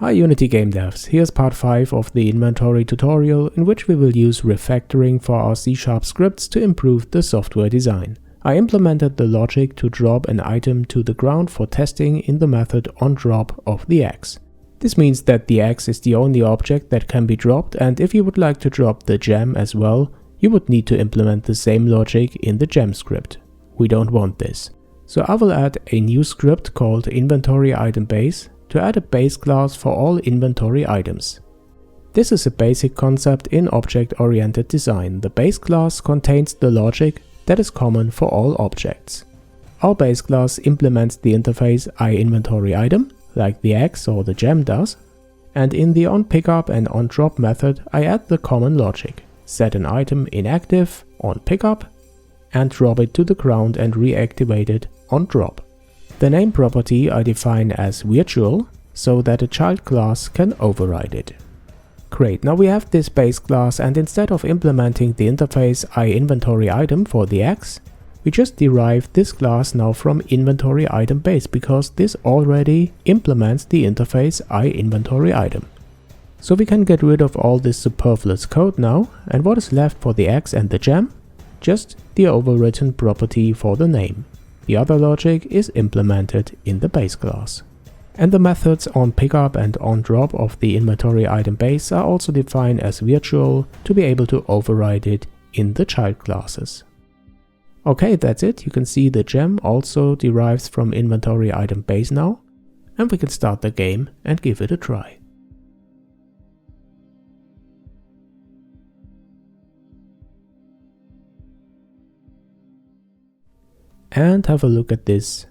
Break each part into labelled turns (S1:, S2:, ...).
S1: Hi Unity game devs, here's part 5 of the inventory tutorial in which we will use refactoring for our C# scripts to improve the software design. I implemented the logic to drop an item to the ground for testing in the method onDrop of the X. This means that the X is the only object that can be dropped, and if you would like to drop the gem as well, you would need to implement the same logic in the gem script. We don't want this. So I will add a new script called inventory item base to add a base class for all inventory items. This is a basic concept in object-oriented design. The base class contains the logic that is common for all objects. Our base class implements the interface iInventoryItem, like the X or the gem does, and in the onPickup and onDrop method I add the common logic. Set an item inactive on pickup and drop it to the ground and reactivate it on drop. The name property I define as virtual so that a child class can override it. Great, now we have this base class, and instead of implementing the interface iInventoryItem for the X, we just derive this class now from inventory-item base because this already implements the interface iInventoryItem. So we can get rid of all this superfluous code now, and what is left for the X and the gem? Just the overwritten property for the name. The other logic is implemented in the base class. And the methods onPickup and onDrop of the inventory item base are also defined as virtual to be able to override it in the child classes. Okay, that's it. You can see the gem also derives from inventory item base now, and we can start the game and give it a try. And have a look at this,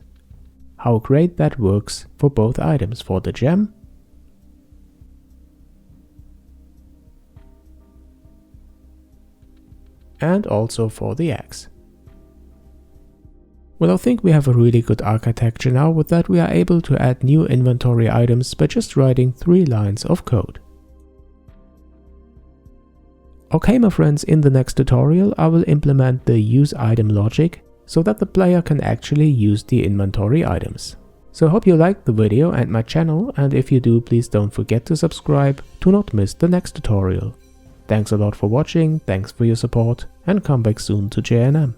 S1: how great that works for both items, for the gem and also for the X. Well, I think we have a really good architecture now. With that we are able to add new inventory items by just writing 3 lines of code. Okay my friends, in the next tutorial I will implement the useItem logic so that the player can actually use the inventory items. So I hope you liked the video and my channel, and if you do, please don't forget to subscribe to not miss the next tutorial. Thanks a lot for watching, thanks for your support, and come back soon to JNM.